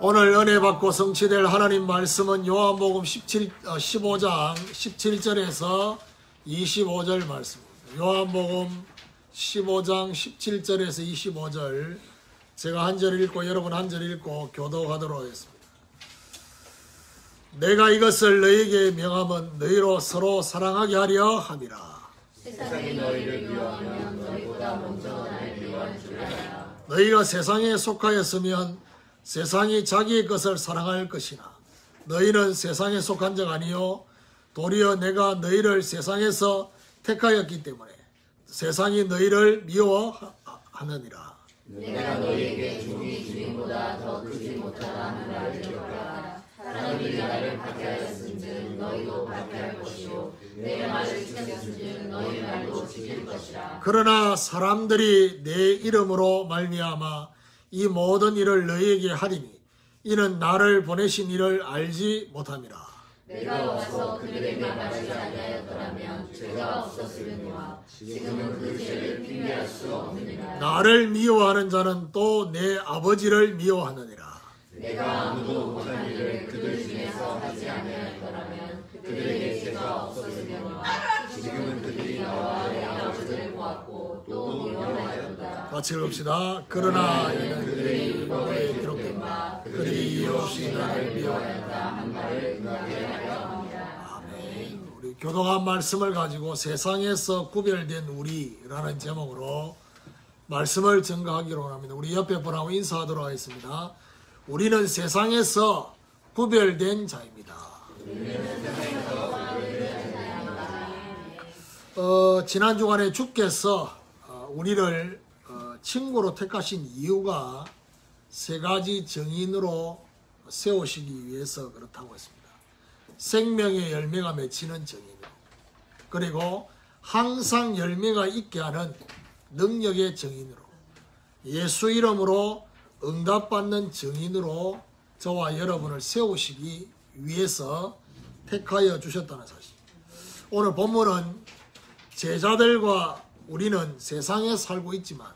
오늘 은혜 받고 성취될 하나님 말씀은 요한복음 15장 17절에서 25절 말씀입니다. 요한복음 15장 17절에서 25절 제가 한 절 읽고 여러분 한 절 읽고 교도하도록 하겠습니다. 내가 이것을 너희에게 명함은 너희로 서로 사랑하게 하려 함이라. 세상이 너희를 미워하면 너희보다 먼저 나를 미워할 줄 알아라. 너희가 세상에 속하였으면 세상이 자기의 것을 사랑할 것이나 너희는 세상에 속한 자 아니요 도리어 내가 너희를 세상에서 택하였기 때문에 세상이 너희를 미워하느니라. 내가 너희에게 종이 주인보다 더 크지 못하다 하는 말을 들었다. 사람이 나를 박해하였은즉 너희도 박해할 것이요 내 말을 지켰은즉 너희 말도 지킬 것이라. 그러나 사람들이 내 이름으로 말미암아 이 모든 일을 너희에게 하리니 이는 나를 보내신 이를 알지 못함이라. 내가 와서 그들에게 말하지 아니하였더라면 죄가 없었으려니와 지금은 그 죄를 핑계할 수 없느니라. 나를 미워하는 자는 또 내 아버지를 미워하느니라. 내가 아무도 못한 일을 그들 중에서 하지 아니하였더라면 그들에게 죄가 없었으려니와 지금은 그들이 나와 내 아버지를 보았고 또 미워하였도다. 같이 읽읍시다. 그러나 이는 그들의 율법에 기록된 바 그들이 이유 없이 나를 미워하였다 한 말을 응하게 하려 함이라. 아멘. 우리 교독한 말씀을 가지고 세상에서 구별된 우리라는 제목으로 말씀을 증거하기로 합니다. 우리 옆에 분하고 인사하도록 하겠습니다. 우리는 세상에서 구별된 자입니다. 지난 주간에 주께서 우리를 친구로 택하신 이유가 세 가지 정인으로 세우시기 위해서 그렇다고 했습니다. 생명의 열매가 맺히는 정인으로, 그리고 항상 열매가 있게 하는 능력의 정인으로, 예수 이름으로 응답받는 정인으로 저와 여러분을 세우시기 위해서 택하여 주셨다는 사실. 오늘 본문은 제자들과 우리는 세상에 살고 있지만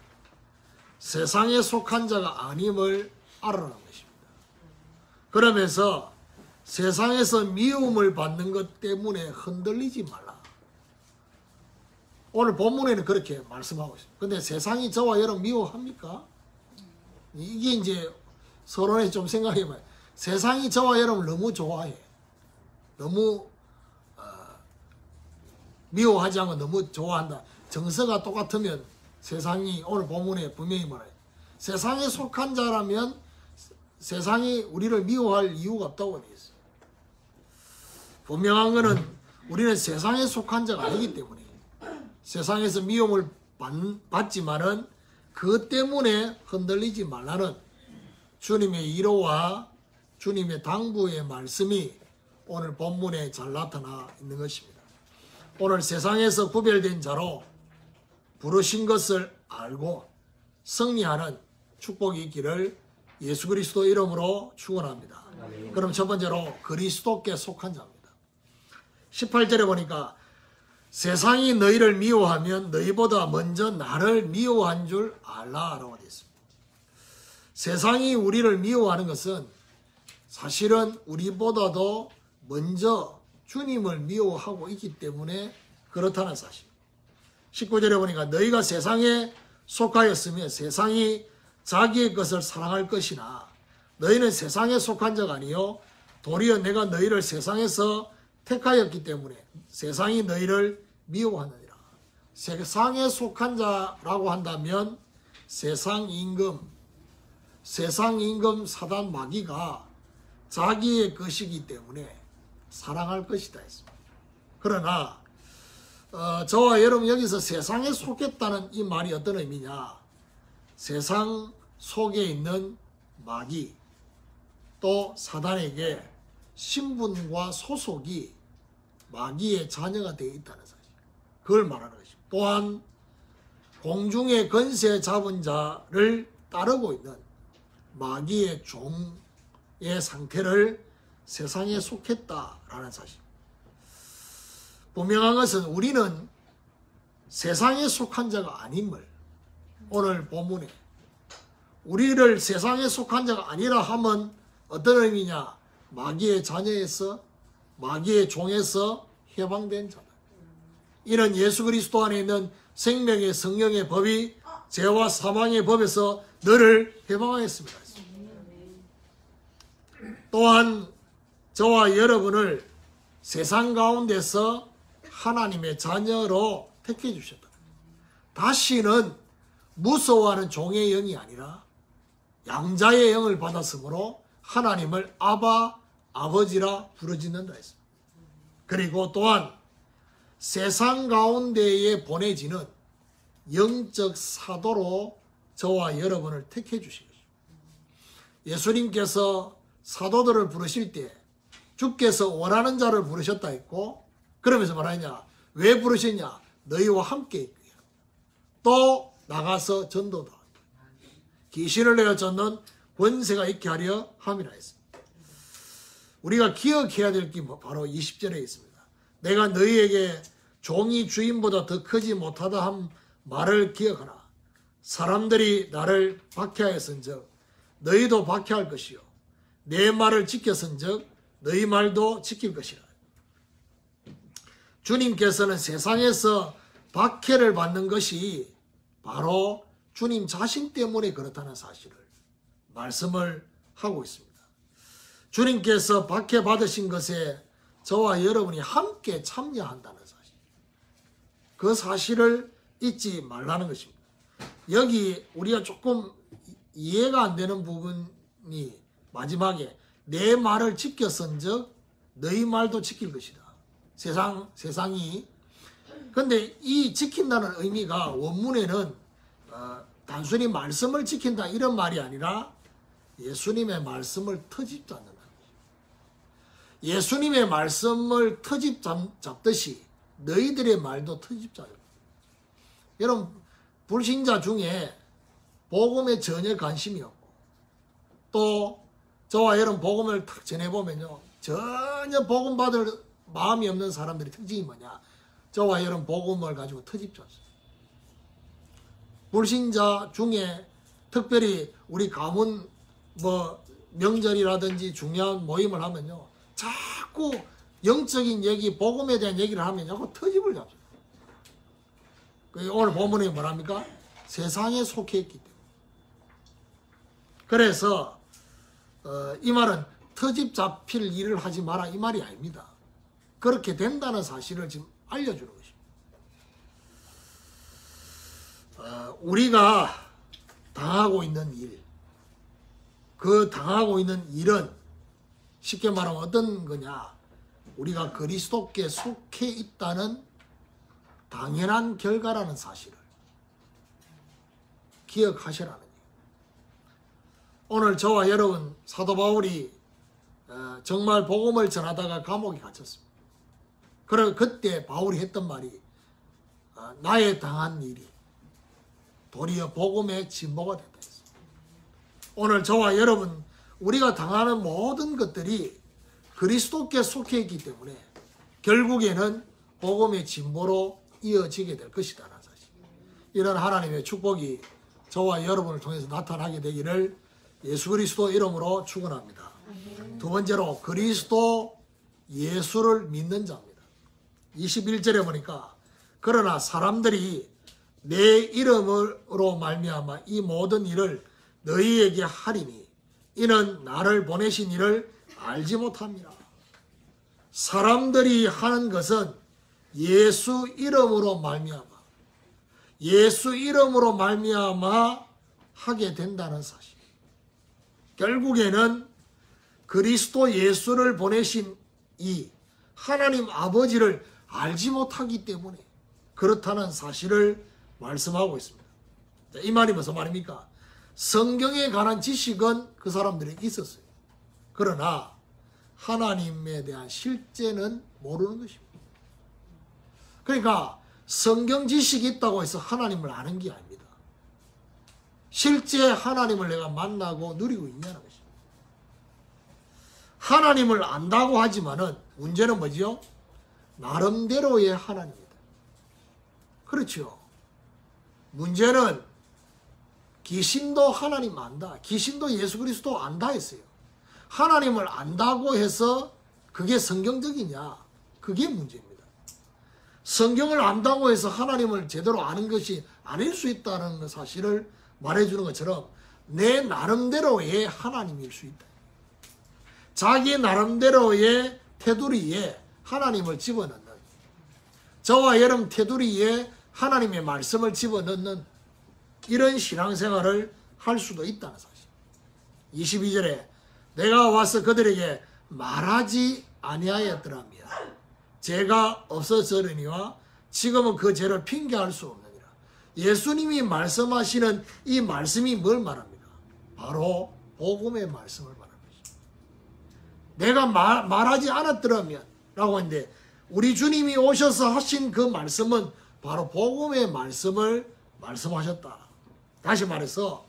세상에 속한 자가 아님을 알아라는 것입니다. 그러면서 세상에서 미움을 받는 것 때문에 흔들리지 말라. 오늘 본문에는 그렇게 말씀하고 있습니다. 근데 세상이 저와 여러분 미워합니까? 이게 이제 서론에 좀 생각해봐요. 세상이 저와 여러분 너무 좋아해. 너무 미워하지 않고 너무 좋아한다. 정서가 똑같으면 세상이 오늘 본문에 분명히 말해요. 세상에 속한 자라면 세상이 우리를 미워할 이유가 없다고 되어 있어요. 분명한 것은 우리는 세상에 속한 자가 아니기 때문에 세상에서 미움을 받지만은 그것 때문에 흔들리지 말라는 주님의 위로와 주님의 당부의 말씀이 오늘 본문에 잘 나타나 있는 것입니다. 오늘 세상에서 구별된 자로 부르신 것을 알고 승리하는 축복이 있기를 예수 그리스도 이름으로 축원합니다. 그럼 첫 번째로 그리스도께 속한 자입니다. 18절에 보니까 세상이 너희를 미워하면 너희보다 먼저 나를 미워한 줄 알라라고 되어 있습니다. 세상이 우리를 미워하는 것은 사실은 우리보다도 먼저 주님을 미워하고 있기 때문에 그렇다는 사실. 19절에 보니까 너희가 세상에 속하였으면 세상이 자기의 것을 사랑할 것이나 너희는 세상에 속한 자가 아니요 도리어 내가 너희를 세상에서 택하였기 때문에 세상이 너희를 미워하느니라. 세상에 속한 자라고 한다면 세상 임금 사단 마귀가 자기의 것이기 때문에 사랑할 것이다 했습니다. 그러나 저와 여러분 여기서 세상에 속했다는 이 말이 어떤 의미냐? 세상 속에 있는 마귀 또 사단에게 신분과 소속이 마귀의 자녀가 되어 있다는 사실. 그걸 말하는 것입니다. 또한 공중의 권세 잡은 자를 따르고 있는 마귀의 종의 상태를 세상에 속했다라는 사실. 분명한 것은 우리는 세상에 속한 자가 아님을 오늘 본문에 우리를 세상에 속한 자가 아니라 하면 어떤 의미냐? 마귀의 자녀에서, 마귀의 종에서 해방된 자다. 이는 예수 그리스도 안에 있는 생명의 성령의 법이 죄와 사망의 법에서 너를 해방하였습니다. 또한 저와 여러분을 세상 가운데서 하나님의 자녀로 택해 주셨다. 다시는 무서워하는 종의 영이 아니라 양자의 영을 받았으므로 하나님을 아바, 아버지라 부르짖는다 했습니다. 그리고 또한 세상 가운데에 보내지는 영적 사도로 저와 여러분을 택해 주신 것입니다. 예수님께서 사도들을 부르실 때 주께서 원하는 자를 부르셨다 했고, 그러면서 말하냐? 왜 부르셨냐? 너희와 함께 있고요. 또 나가서 전도다. 귀신을 내어 쫓는 권세가 있게 하려 함이라 했습니다. 우리가 기억해야 될 게 바로 20절에 있습니다. 내가 너희에게 종이 주인보다 더 크지 못하다 한 말을 기억하라. 사람들이 나를 박해하였은즉 너희도 박해할 것이요 내 말을 지켰은즉 너희 말도 지킬 것이라. 주님께서는 세상에서 박해를 받는 것이 바로 주님 자신 때문에 그렇다는 사실을 말씀을 하고 있습니다. 주님께서 박해받으신 것에 저와 여러분이 함께 참여한다는 사실, 그 사실을 잊지 말라는 것입니다. 여기 우리가 조금 이해가 안 되는 부분이 마지막에 내 말을 지켰은즉 너희 말도 지킬 것이다. 세상이. 근데 이 지킨다는 의미가 원문에는 단순히 말씀을 지킨다 이런 말이 아니라 예수님의 말씀을 터집 잡는다. 예수님의 말씀을 터집 잡듯이 너희들의 말도 터집 잡아요. 여러분, 불신자 중에 복음에 전혀 관심이 없고 또 저와 여러분 복음을 탁 전해보면요, 전혀 복음 받을 마음이 없는 사람들의 특징이 뭐냐? 저와 여러분 복음을 가지고 터집 잡습니다. 불신자 중에 특별히 우리 가문 명절이라든지 중요한 모임을 하면요, 자꾸 영적인 얘기, 복음에 대한 얘기를 하면 자꾸 터집을 잡습니다. 오늘 본문에 뭐랍니까? 세상에 속해 있기 때문에. 그래서 이 말은 터집 잡힐 일을 하지 마라 이 말이 아닙니다. 그렇게 된다는 사실을 지금 알려주는 것입니다. 우리가 당하고 있는 일, 그 당하고 있는 일은 쉽게 말하면 어떤 거냐? 우리가 그리스도께 속해 있다는 당연한 결과라는 사실을 기억하시라는 얘기예요. 오늘 저와 여러분 사도 바울이 정말 복음을 전하다가 감옥에 갇혔습니다. 그리고 그때 바울이 했던 말이 나의 당한 일이 도리어 복음의 진보가 됐다 했어요. 오늘 저와 여러분 우리가 당하는 모든 것들이 그리스도께 속해 있기 때문에 결국에는 복음의 진보로 이어지게 될 것이다라는 사실. 이런 하나님의 축복이 저와 여러분을 통해서 나타나게 되기를 예수 그리스도 이름으로 축원합니다. 두 번째로 그리스도 예수를 믿는 자입니다. 21절에 보니까 그러나 사람들이 내 이름으로 말미암아 이 모든 일을 너희에게 하리니 이는 나를 보내신 이를 알지 못합니다. 사람들이 하는 것은 예수 이름으로 말미암아 하게 된다는 사실. 결국에는 그리스도 예수를 보내신 이 하나님 아버지를 알지 못하기 때문에 그렇다는 사실을 말씀하고 있습니다. 이 말이 무슨 말입니까? 성경에 관한 지식은 그 사람들이 있었어요. 그러나 하나님에 대한 실제는 모르는 것입니다. 그러니까 성경 지식이 있다고 해서 하나님을 아는 게 아닙니다. 실제 하나님을 내가 만나고 누리고 있냐는 것입니다. 하나님을 안다고 하지만은 문제는 뭐지요? 나름대로의 하나님입니다. 그렇죠. 문제는 귀신도 하나님 안다. 귀신도 예수 그리스도 안다 했어요. 하나님을 안다고 해서 그게 성경적이냐? 그게 문제입니다. 성경을 안다고 해서 하나님을 제대로 아는 것이 아닐 수 있다는 사실을 말해주는 것처럼 내 나름대로의 하나님일 수 있다. 자기 나름대로의 테두리에 하나님을 집어넣는, 저와 여러분 테두리에 하나님의 말씀을 집어넣는 이런 신앙생활을 할 수도 있다는 사실. 22절에 내가 와서 그들에게 말하지 아니하였더라면 죄가 없어졌으니와 지금은 그 죄를 핑계할 수 없느니라. 예수님이 말씀하시는 이 말씀이 뭘 말합니까? 바로 복음의 말씀을 말합니다. 내가 말하지 않았더라면 라고 했는데, 우리 주님이 오셔서 하신 그 말씀은 바로 복음의 말씀을 말씀하셨다. 다시 말해서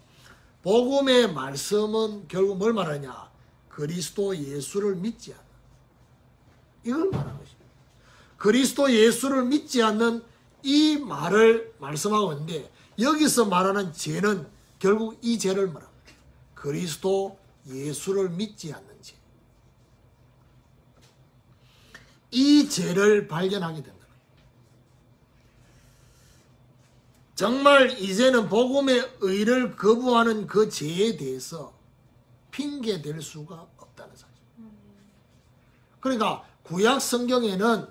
복음의 말씀은 결국 뭘 말하냐? 그리스도 예수를 믿지 않는, 이걸 말하는 것입니다. 그리스도 예수를 믿지 않는 이 말을 말씀하고 있는데, 여기서 말하는 죄는 결국 이 죄를 말합니다. 그리스도 예수를 믿지 않는 죄. 이 죄를 발견하게 된다. 정말 이제는 복음의 의를 거부하는 그 죄에 대해서 핑계댈 수가 없다는 사실. 그러니까 구약 성경에는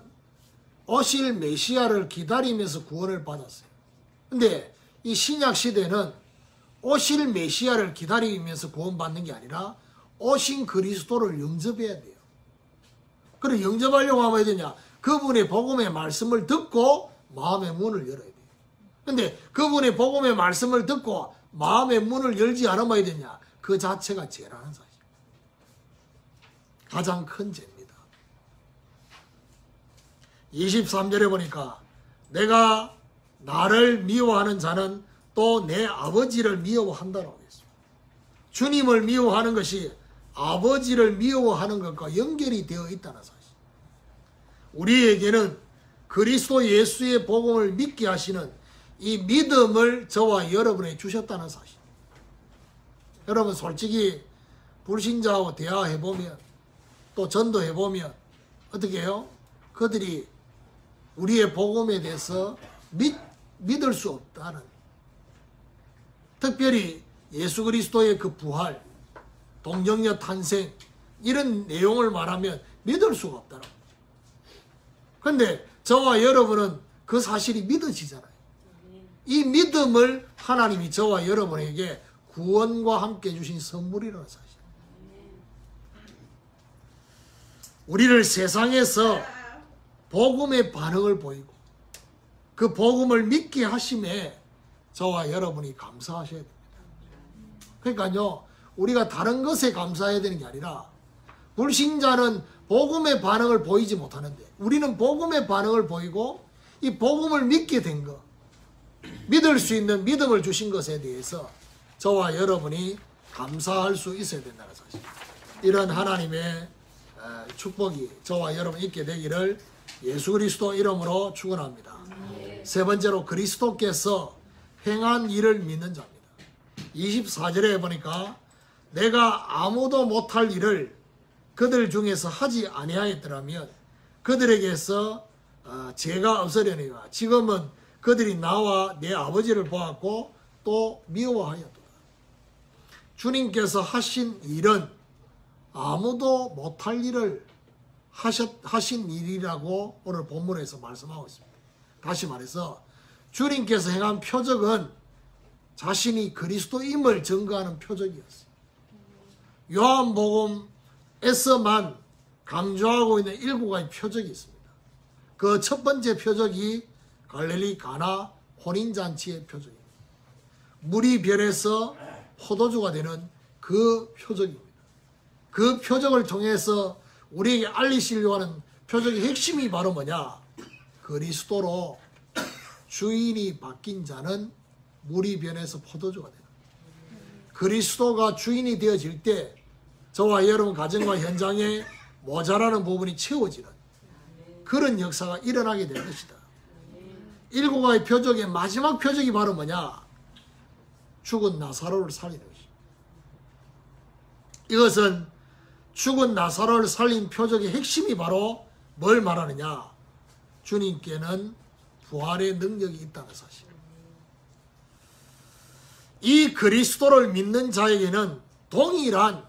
오실 메시아를 기다리면서 구원을 받았어요. 근데 이 신약 시대는 오실 메시아를 기다리면서 구원받는 게 아니라 오신 그리스도를 영접해야 돼요. 그래, 영접하려고 하면 어떻게 되냐? 그분의 복음의 말씀을 듣고 마음의 문을 열어야 돼요. 근데 그분의 복음의 말씀을 듣고 마음의 문을 열지 않으면 어떻게 되냐? 그 자체가 죄라는 사실. 가장 큰 죄입니다. 23절에 보니까 내가 나를 미워하는 자는 또 내 아버지를 미워한다라고 했습니다. 주님을 미워하는 것이 아버지를 미워하는 것과 연결이 되어 있다는 사실. 우리에게는 그리스도 예수의 복음을 믿게 하시는 이 믿음을 저와 여러분에게 주셨다는 사실. 여러분 솔직히 불신자하고 대화해보면 또 전도해보면 어떻게 해요? 그들이 우리의 복음에 대해서 믿을 수 없다는, 특별히 예수 그리스도의 그 부활, 동정녀 탄생 이런 내용을 말하면 믿을 수가 없다라고. 그런데 저와 여러분은 그 사실이 믿어지잖아요. 이 믿음을 하나님이 저와 여러분에게 구원과 함께 주신 선물이라는 사실. 우리를 세상에서 복음의 반응을 보이고 그 복음을 믿게 하심에 저와 여러분이 감사하셔야 됩니다. 그러니까요, 우리가 다른 것에 감사해야 되는 게 아니라, 불신자는 복음의 반응을 보이지 못하는데 우리는 복음의 반응을 보이고 이 복음을 믿게 된 것, 믿을 수 있는 믿음을 주신 것에 대해서 저와 여러분이 감사할 수 있어야 된다는 사실. 이런 하나님의 축복이 저와 여러분 있게 되기를 예수 그리스도 이름으로 축원합니다. 세 번째로 그리스도께서 행한 일을 믿는 자입니다. 24절에 보니까 내가 아무도 못할 일을 그들 중에서 하지 아니하였더라면 그들에게서 죄가 없으려니와 지금은 그들이 나와 내 아버지를 보았고 또 미워하였도다. 주님께서 하신 일은 아무도 못할 일을 하신 일이라고 오늘 본문에서 말씀하고 있습니다. 다시 말해서 주님께서 행한 표적은 자신이 그리스도임을 증거하는 표적이었어요. 요한복음에서만 강조하고 있는 7가지 표적이 있습니다. 그 첫 번째 표적이 갈릴리 가나 혼인잔치의 표적입니다. 물이 변해서 포도주가 되는 그 표적입니다. 그 표적을 통해서 우리에게 알리시려고 하는 표적의 핵심이 바로 뭐냐? 그리스도로 주인이 바뀐 자는 물이 변해서 포도주가 되는, 그리스도가 주인이 되어질 때 저와 여러분 가정과 현장에 모자라는 부분이 채워지는 그런 역사가 일어나게 될 것이다. 7가지 표적의 마지막 표적이 바로 뭐냐? 죽은 나사로를 살리는 것입니다. 이것은 죽은 나사로를 살린 표적의 핵심이 바로 뭘 말하느냐? 주님께는 부활의 능력이 있다는 사실. 이 그리스도를 믿는 자에게는 동일한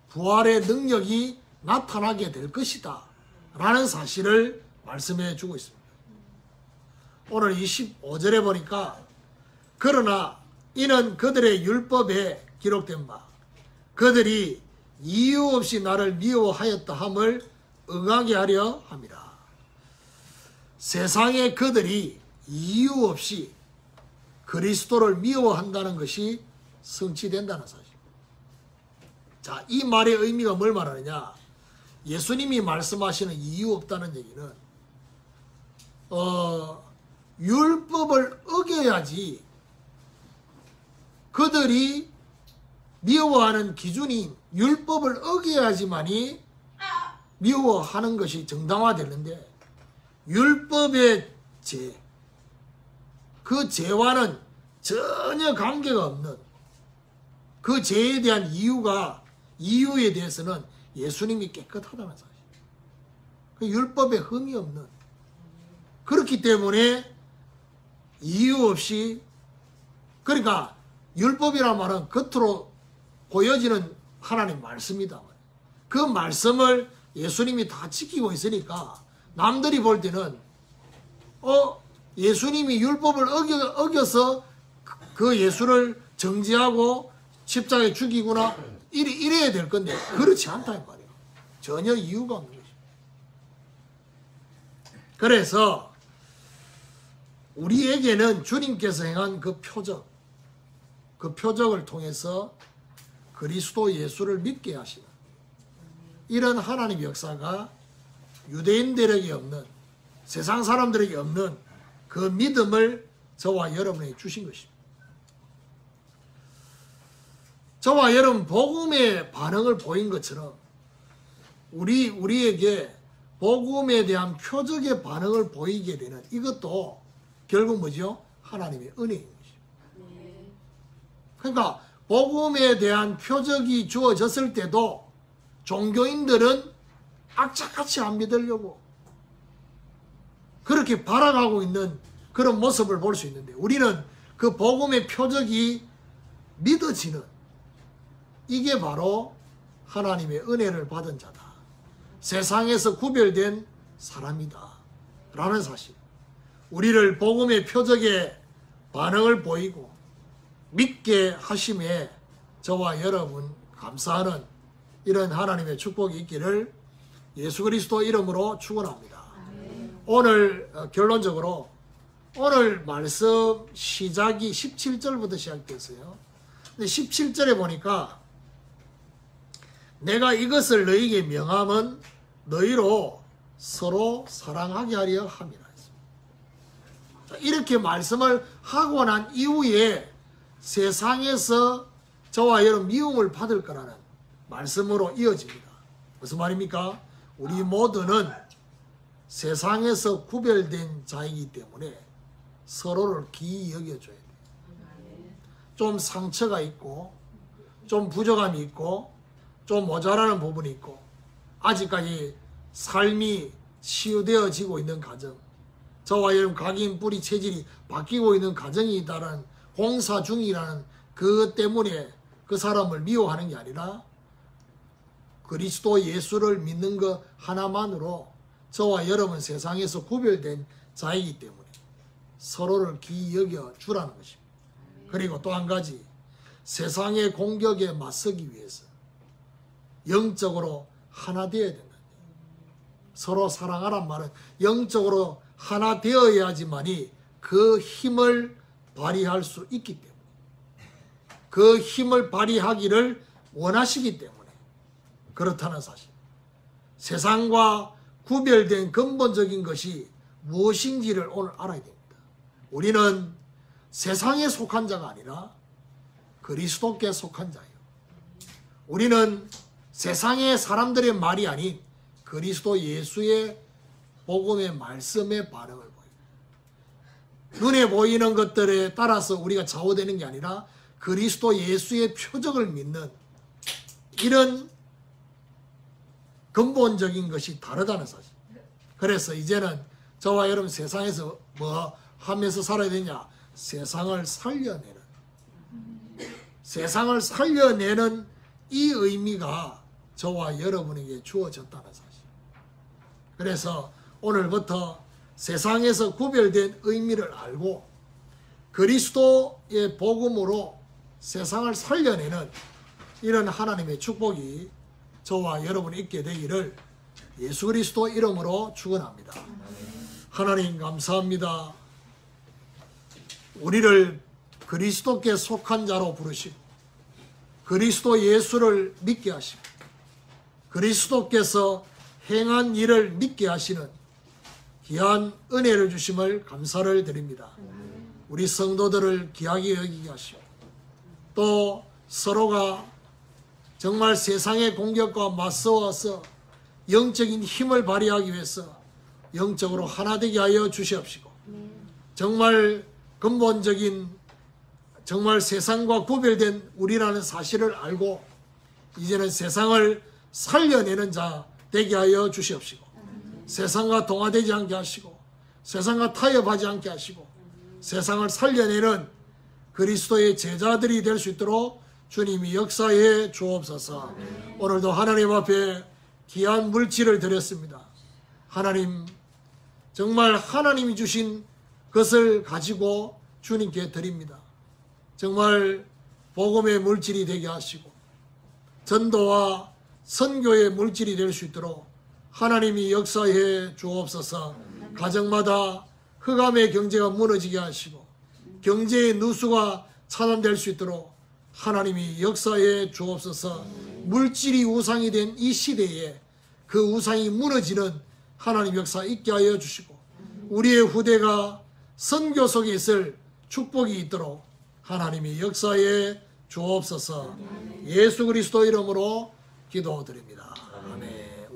부활의 능력이 나타나게 될 것이다 라는 사실을 말씀해 주고 있습니다. 오늘 25절에 보니까 그러나 이는 그들의 율법에 기록된 바 그들이 이유 없이 나를 미워하였다 함을 응하게 하려 함이라. 세상에 그들이 이유 없이 그리스도를 미워한다는 것이 성취된다는 사실. 자, 이 말의 의미가 뭘 말하느냐? 예수님이 말씀하시는 이유 없다는 얘기는 율법을 어겨야지 그들이 미워하는 기준이 율법을 어겨야지만이 미워하는 것이 정당화되는데 율법의 죄, 그 죄와는 전혀 관계가 없는 그 죄에 대한 이유에 대해서는 예수님이 깨끗하다는 사실. 그 율법에 흠이 없는. 그렇기 때문에 이유 없이, 그러니까 율법이란 말은 겉으로 보여지는 하나님 말씀이다. 그 말씀을 예수님이 다 지키고 있으니까 남들이 볼 때는 예수님이 율법을 어겨서 그 예수를 정죄하고 십자가에 죽이구나 이래야 될 건데 그렇지 않다 이 말이에요. 전혀 이유가 없는 것이죠. 그래서 우리에게는 주님께서 행한 그 표적을 통해서 그리스도 예수를 믿게 하시는 이런 하나님의 역사가 유대인들에게 없는, 세상 사람들에게 없는 그 믿음을 저와 여러분에게 주신 것입니다. 저와 여러분 복음의 반응을 보인 것처럼 우리에게 복음에 대한 표적의 반응을 보이게 되는 이것도 결국 뭐죠? 하나님의 은혜인 것이죠. 그러니까 복음에 대한 표적이 주어졌을 때도 종교인들은 악착같이 안 믿으려고 그렇게 바라가고 있는 그런 모습을 볼 수 있는데 우리는 그 복음의 표적이 믿어지는 이게 바로 하나님의 은혜를 받은 자다. 세상에서 구별된 사람이다. 라는 사실. 우리를 복음의 표적에 반응을 보이고 믿게 하심에 저와 여러분 감사하는 이런 하나님의 축복이 있기를 예수 그리스도 이름으로 축원합니다. 오늘 결론적으로 오늘 말씀 시작이 17절부터 시작됐어요. 근데 17절에 보니까 내가 이것을 너희에게 명함은 너희로 서로 사랑하게 하려 함이라 했습니다. 이렇게 말씀을 하고 난 이후에 세상에서 저와 여러분 미움을 받을 거라는 말씀으로 이어집니다. 무슨 말입니까? 우리 모두는 세상에서 구별된 자이기 때문에 서로를 기이 여겨줘야 돼요. 좀 상처가 있고 좀 부족함이 있고 좀 모자라는 부분이 있고 아직까지 삶이 치유되어지고 있는 가정, 저와 여러분 각인 뿌리 체질이 바뀌고 있는 가정이 있다는 공사 중이라는 그것 때문에 그 사람을 미워하는 게 아니라 그리스도 예수를 믿는 것 하나만으로 저와 여러분 세상에서 구별된 자이기 때문에 서로를 기이 여겨 주라는 것입니다. 그리고 또 한 가지, 세상의 공격에 맞서기 위해서 영적으로 하나 되어야 된다. 서로 사랑하란 말은 영적으로 하나 되어야지만이 그 힘을 발휘할 수 있기 때문에, 그 힘을 발휘하기를 원하시기 때문에 그렇다는 사실. 세상과 구별된 근본적인 것이 무엇인지를 오늘 알아야 됩니다. 우리는 세상에 속한 자가 아니라 그리스도께 속한 자예요. 우리는 세상의 사람들의 말이 아닌 그리스도 예수의 복음의 말씀에 반응을 보여요. 눈에 보이는 것들에 따라서 우리가 좌우되는 게 아니라 그리스도 예수의 표적을 믿는 이런 근본적인 것이 다르다는 사실. 그래서 이제는 저와 여러분 세상에서 뭐 하면서 살아야 되냐? 세상을 살려내는 이 의미가 저와 여러분에게 주어졌다는 사실. 그래서 오늘부터 세상에서 구별된 의미를 알고 그리스도의 복음으로 세상을 살려내는 이런 하나님의 축복이 저와 여러분이 있게 되기를 예수 그리스도 이름으로 축원합니다. 하나님 감사합니다. 우리를 그리스도께 속한 자로 부르시고 그리스도 예수를 믿게 하시고 그리스도께서 행한 일을 믿게 하시는 귀한 은혜를 주심을 감사를 드립니다. 우리 성도들을 귀하게 여기게 하시고 또 서로가 정말 세상의 공격과 맞서서 영적인 힘을 발휘하기 위해서 영적으로 하나 되게 하여 주시옵시고 정말 근본적인 정말 세상과 구별된 우리라는 사실을 알고 이제는 세상을 살려내는 자 되게 하여 주시옵시고 세상과 동화되지 않게 하시고 세상과 타협하지 않게 하시고 세상을 살려내는 그리스도의 제자들이 될 수 있도록 주님이 역사해 주옵소서. 오늘도 하나님 앞에 귀한 물질을 드렸습니다. 하나님 정말 하나님이 주신 것을 가지고 주님께 드립니다. 정말 복음의 물질이 되게 하시고 전도와 선교의 물질이 될 수 있도록 하나님이 역사해 주옵소서. 가정마다 흑암의 경제가 무너지게 하시고 경제의 누수가 차단될 수 있도록 하나님이 역사해 주옵소서. 물질이 우상이 된 이 시대에 그 우상이 무너지는 하나님 역사 있게 하여 주시고 우리의 후대가 선교 속에 있을 축복이 있도록 하나님이 역사해 주옵소서. 예수 그리스도 이름으로 기도드립니다. 아멘.